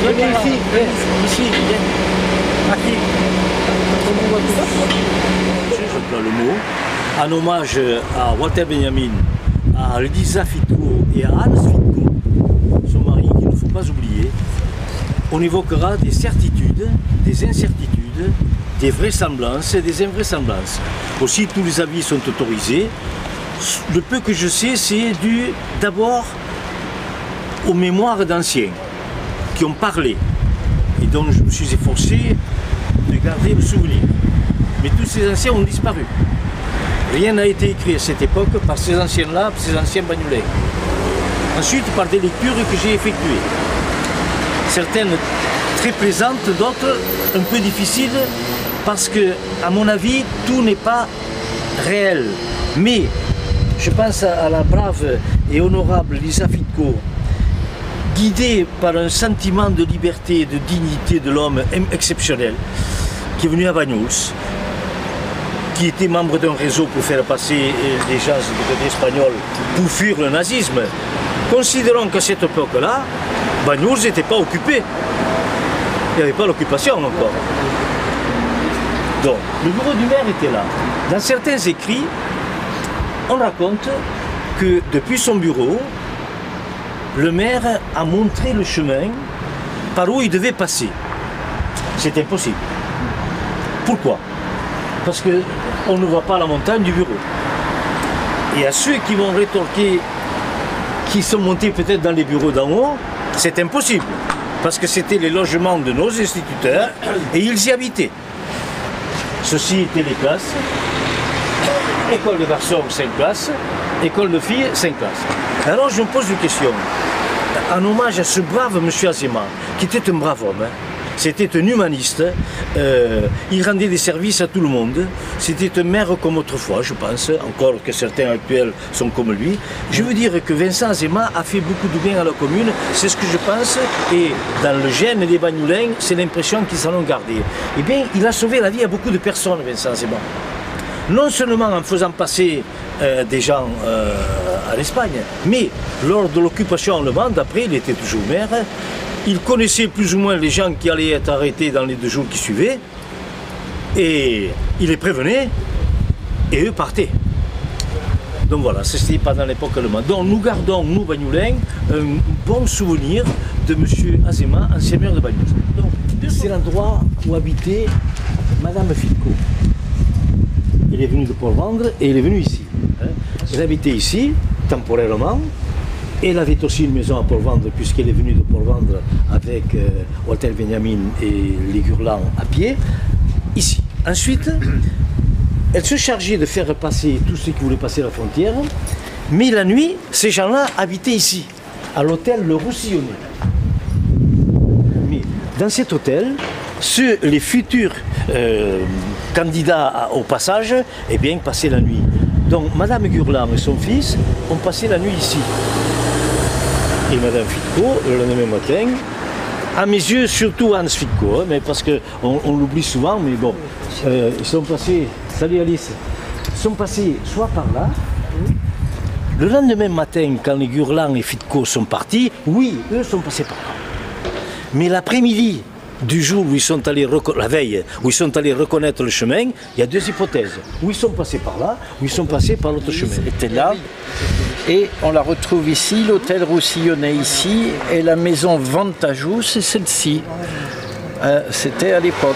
Venez ici, viens. Aquí. Je le mot, en hommage à Walter Benjamin, à Lisa Fitko et à Hans Fitko, son mari, qu'il ne faut pas oublier. On évoquera des certitudes, des incertitudes, des vraisemblances et des invraisemblances. Aussi, tous les avis sont autorisés. Le peu que je sais, c'est dû d'abord aux mémoires d'anciens qui ont parlé et dont je me suis efforcé de garder le souvenir. Mais tous ces anciens ont disparu. Rien n'a été écrit à cette époque par ces anciens-là, ces anciens Bagnolais. Ensuite, par des lectures que j'ai effectuées. Certaines très plaisantes, d'autres un peu difficiles, parce que, à mon avis, tout n'est pas réel. Mais je pense à la brave et honorable Lisa Fitko, guidée par un sentiment de liberté et de dignité de l'homme exceptionnel, qui est venu à Banyuls, qui était membre d'un réseau pour faire passer les gens du côté espagnol pour fuir le nazisme. Considérons qu'à cette époque-là, Banyuls n'était pas occupé. Il n'y avait pas l'occupation encore. Donc, le bureau du maire était là. Dans certains écrits, on raconte que depuis son bureau, le maire a montré le chemin par où il devait passer. C'est impossible. Pourquoi? Parce qu'on ne voit pas la montagne du bureau. Et à ceux qui vont rétorquer, qui sont montés peut-être dans les bureaux d'en haut, c'est impossible. Parce que c'était les logements de nos instituteurs et ils y habitaient. Ceci étaient les classes. École de garçons, 5 classes. École de filles, 5 classes. Alors je me pose une question. En hommage à ce brave monsieur Azéma, qui était un brave homme, c'était un humaniste, il rendait des services à tout le monde, c'était un maire comme autrefois, je pense, encore que certains actuels sont comme lui. Je veux dire que Vincent Azéma a fait beaucoup de bien à la commune, c'est ce que je pense, et dans le gène des Bagnoulins, c'est l'impression qu'ils en ont gardé. Eh bien, il a sauvé la vie à beaucoup de personnes, Vincent Azéma. Non seulement en faisant passer des gens à l'Espagne, mais lors de l'occupation allemande, après, il était toujours maire, il connaissait plus ou moins les gens qui allaient être arrêtés dans les 2 jours qui suivaient, et il les prévenait, et eux partaient. Donc voilà, c'était pendant l'époque allemande. Donc nous gardons, nous Bagnoulins, un bon souvenir de M. Azéma, ancien maire de Banyuls. C'est l'endroit où habitait Madame Fitko. Elle est venue de Port-Vendre et elle est venue ici. Elle habitait ici, temporairement. Elle avait aussi une maison à Port-Vendre puisqu'elle est venue de Port-Vendre avec Walter Benjamin et les Gurlans à pied, ici. Ensuite, elle se chargeait de faire passer tous ceux qui voulaient passer la frontière, mais la nuit, ces gens-là habitaient ici, à l'hôtel Le Roussillonnais. Mais dans cet hôtel, les futurs candidats au passage, eh bien, passaient la nuit. Donc, Madame Gurlan et son fils ont passé la nuit ici. Et Madame Fitko, le lendemain matin, à mes yeux, surtout Hans Fitko, mais parce qu'on l'oublie souvent, mais bon, ils sont passés, salut Alice, ils sont passés soit par là, le lendemain matin, quand les Gurlan et Fitko sont partis, oui, eux sont passés par là. Mais l'après-midi du jour où ils sont allés, la veille, où ils sont allés reconnaître le chemin, il y a 2 hypothèses. Où ils sont passés par là, ou ils sont passés par l'autre chemin. C'était là. Et on la retrouve ici, l'hôtel Roussillonnais ici, et la maison Vantajou, c'est celle-ci. C'était à l'époque.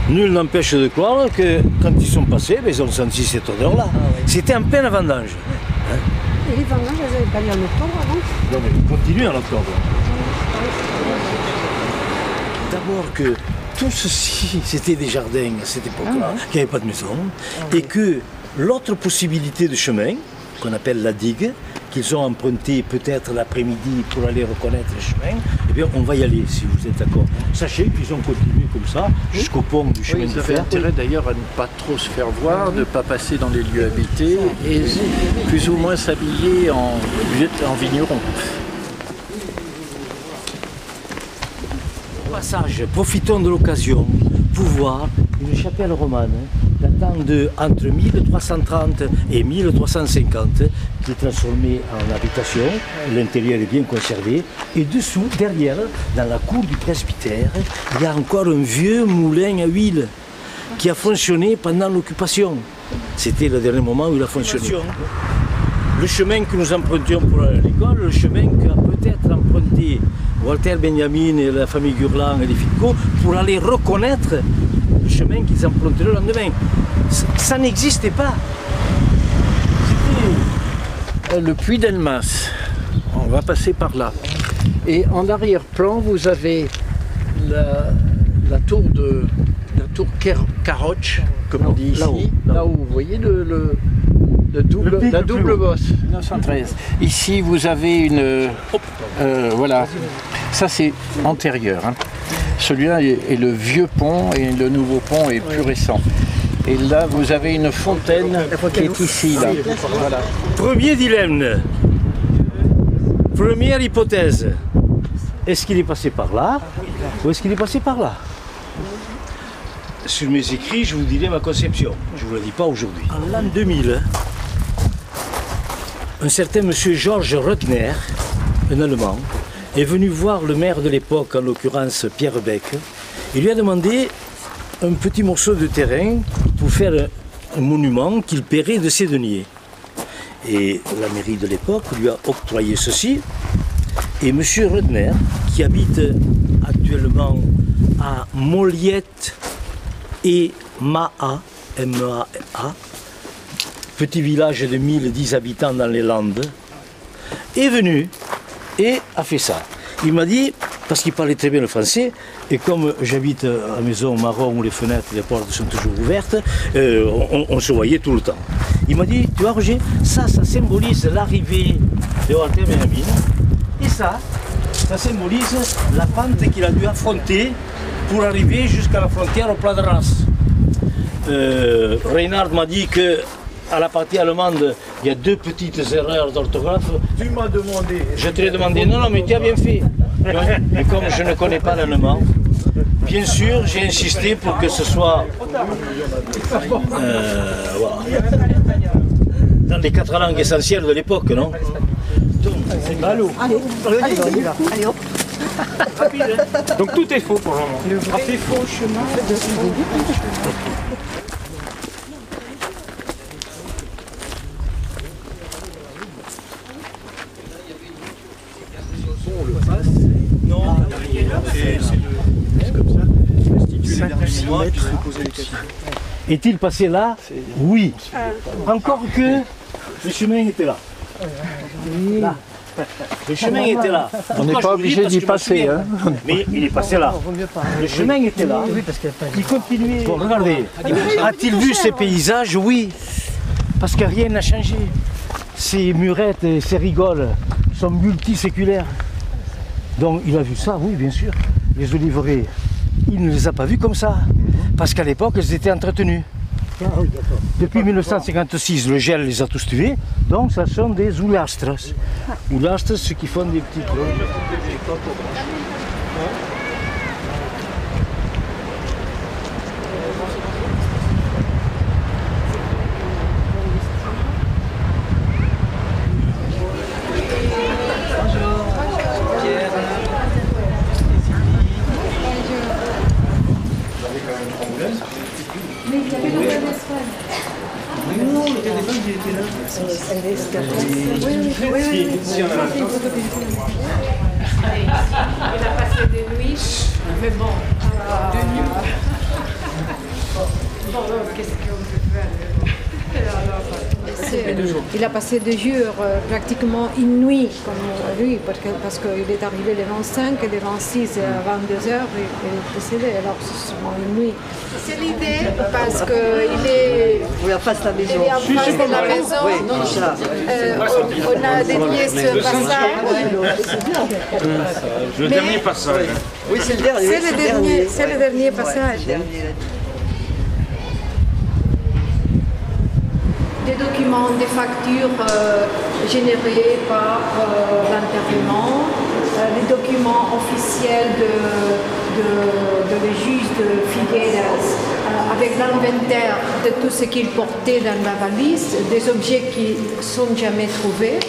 Nul n'empêche de croire que quand ils sont passés, ils ont senti cette odeur-là. C'était en pleine vendange. Et les vendanges, elles n'avaient pas lieu en octobre avant? Non, mais ils continuent en octobre. D'abord que tout ceci, c'était des jardins à cette époque-là, qu'il n'y avait pas de maison, et que l'autre possibilité de chemin, qu'on appelle la digue, qu'ils ont emprunté peut-être l'après-midi pour aller reconnaître le chemin, eh bien on va y aller si vous êtes d'accord. Sachez qu'ils ont continué comme ça jusqu'au pont du chemin de fer. Ils avaient intérêt d'ailleurs à ne pas trop se faire voir, de ne pas passer dans les lieux habités et plus ou moins s'habiller en vigneron. Passage, profitons de l'occasion pour voir une chapelle romane datant de entre 1330 et 1350 qui est transformé en habitation. L'intérieur est bien conservé. Et dessous, derrière, dans la cour du presbytère, il y a encore un vieux moulin à huile qui a fonctionné pendant l'occupation. C'était le dernier moment où il a fonctionné. Le chemin que nous empruntions pour aller à l'école, le chemin qu'a peut-être emprunté Walter Benjamin et la famille Gurlan et les Fitco pour aller reconnaître le chemin qu'ils empruntaient le lendemain. Ça n'existait pas. C'était le puits d'Elmas. On va passer par là. Et en arrière-plan, vous avez la tour Caroche, comme on dit ici. Là où vous voyez la double bosse. 1913. Ici, vous avez une... voilà. Ça, c'est antérieur. Hein. Celui-là est le vieux pont et le nouveau pont est plus récent. Et là, vous avez une fontaine qui est ici. Là. Voilà. Premier dilemme. Première hypothèse. Est-ce qu'il est passé par là ou est-ce qu'il est passé par là? Sur mes écrits, je vous dirai ma conception. Je ne vous la dis pas aujourd'hui. En l'an 2000, un certain monsieur Georges Röckner, un Allemand, est venu voir le maire de l'époque, en l'occurrence Pierre Beck, et lui a demandé un petit morceau de terrain pour faire un monument qu'il paierait de ses deniers. Et la mairie de l'époque lui a octroyé ceci. Et M. Röckner, qui habite actuellement à Moliette et Maa, M-A-A, petit village de 1010 habitants dans les Landes, est venu et a fait ça. Il m'a dit, parce qu'il parlait très bien le français, et comme j'habite à la maison marron où les fenêtres et les portes sont toujours ouvertes, on se voyait tout le temps. Il m'a dit, tu vois Roger, ça symbolise l'arrivée de Walter Benjamin, et ça symbolise la pente qu'il a dû affronter pour arriver jusqu'à la frontière au Pla de Reims. Reinhard m'a dit que à la partie allemande, il y a deux petites erreurs d'orthographe. Tu m'as demandé. Je te l'ai demandé. Non, mais tu as bien fait. Mais comme je ne connais pas l'allemand, bien sûr, j'ai insisté pour que ce soit voilà, dans les 4 langues essentielles de l'époque, non? Allô. Allez, hop. Donc tout est faux pour le moment. Le vrai faux chemin de Est-il passé là? Oui. Encore que le chemin était là. Là. Le chemin était là. On n'est pas obligé d'y passer. Hein. Mais il est passé là. Le chemin était là. Il continuait. Bon, regardez. A-t-il vu ces paysages? Oui. Parce que rien n'a changé. Ces murettes et ces rigoles sont multiséculaires. Donc il a vu ça, oui, bien sûr. Les oliveraies, il ne les a pas vus comme ça. Parce qu'à l'époque, elles étaient entretenues. Depuis 1956, le gel les a tous tués. Donc, ce sont des oulastres. Oulastres, ceux qui font des petites... Il a passé des nuits, mais bon, de nuit. Bon, qu'est-ce qu'on peut faire? Il a passé des jours pratiquement une nuit comme lui, parce qu'il est arrivé le 25 et le 26 à 22h, il est décédé, alors c'est seulement une nuit. C'est l'idée, parce qu'il est en face de la maison. Il est en face de la maison. Oui, on a dédié ce passage. Le dernier passage. oui, c'est le dernier. C'est le dernier passage. Des documents, des factures générées par l'enterrement, les documents officiels de le juge de Figueras avec l'inventaire de tout ce qu'il portait dans la valise, des objets qui ne sont jamais trouvés,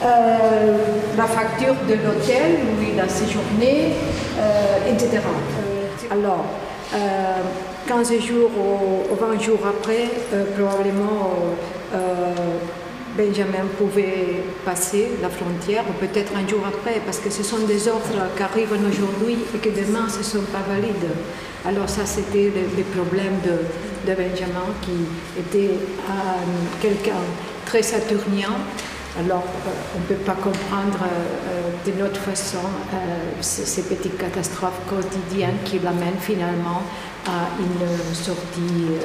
la facture de l'hôtel où il a séjourné, etc. Alors, 15 jours ou 20 jours après, probablement Benjamin pouvait passer la frontière, ou peut-être un jour après, parce que ce sont des ordres qui arrivent aujourd'hui et que demain ne sont pas valides. Alors ça, c'était le problème de Benjamin, qui était quelqu'un très saturnien. Alors, on ne peut pas comprendre de notre façon ces petites catastrophes quotidiennes qui l'amènent finalement à une sortie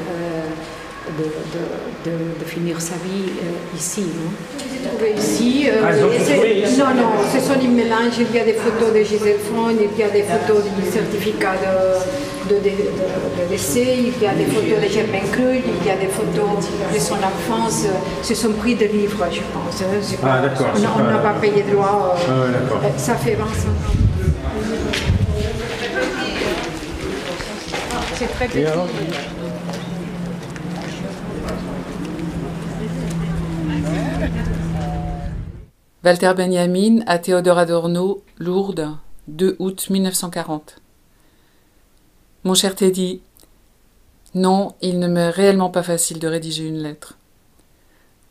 de finir sa vie ici. Ici, non, ce sont des mélanges. Il y a des photos de Gisèle Freund, il y a des photos du certificat de décès, il y a des photos de Germaine Krull, il y a des photos de son enfance. Ce sont pris de livres, je pense. Ah, d'accord. On n'a pas payé droit. Ça fait 25 ans. C'est très petit. Walter Benjamin à Théodore Adorno, Lourdes, 2 août 1940. Mon cher Teddy, non, il ne m'est réellement pas facile de rédiger une lettre.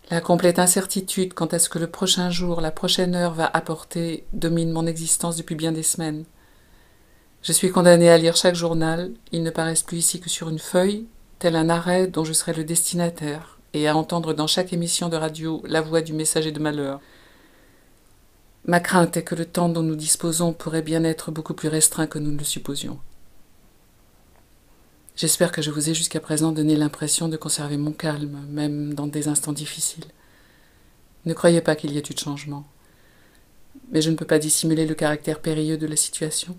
La complète incertitude quant à ce que le prochain jour, la prochaine heure va apporter domine mon existence depuis bien des semaines. Je suis condamnée à lire chaque journal, ils ne paraissent plus ici que sur une feuille, tel un arrêt dont je serai le destinataire, et à entendre dans chaque émission de radio la voix du messager de malheur. Ma crainte est que le temps dont nous disposons pourrait bien être beaucoup plus restreint que nous ne le supposions. J'espère que je vous ai jusqu'à présent donné l'impression de conserver mon calme, même dans des instants difficiles. Ne croyez pas qu'il y ait eu de changement. Mais je ne peux pas dissimuler le caractère périlleux de la situation.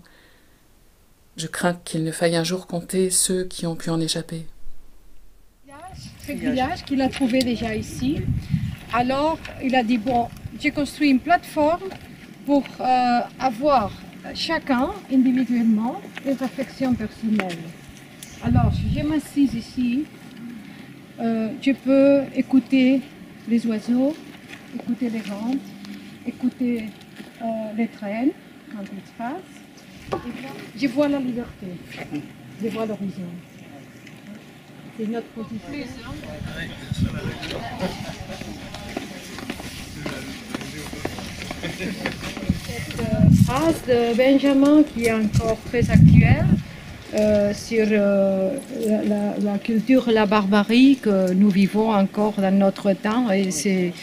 Je crains qu'il ne faille un jour compter ceux qui ont pu en échapper. Ce grillage qu'il a trouvé déjà ici. Alors, il a dit, bon, j'ai construit une plateforme pour avoir chacun, individuellement, des affections personnelles. Alors, si je m'assise ici, je peux écouter les oiseaux, écouter les ventes, écouter les trains quand ils passent. Je vois la liberté, je vois l'horizon. C'est notre position. Cette phrase de Benjamin qui est encore très actuelle sur la culture, la barbarie que nous vivons encore dans notre temps, et c'est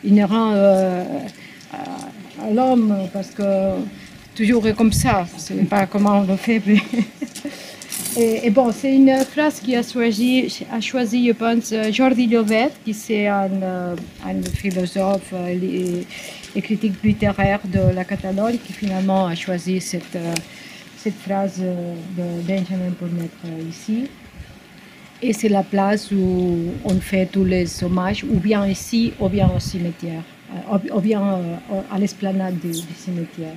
inhérent à l'homme parce que toujours comme ça, je ne sais pas comment on le fait. Mais et bon, c'est une phrase qui a choisi, je pense, Jordi Llobet, qui est un philosophe et critique littéraire de la Catalogne, qui finalement a choisi cette phrase de Benjamin pour mettre ici. Et c'est la place où on fait tous les hommages, ou bien ici, ou bien au cimetière, ou bien à l'esplanade du cimetière.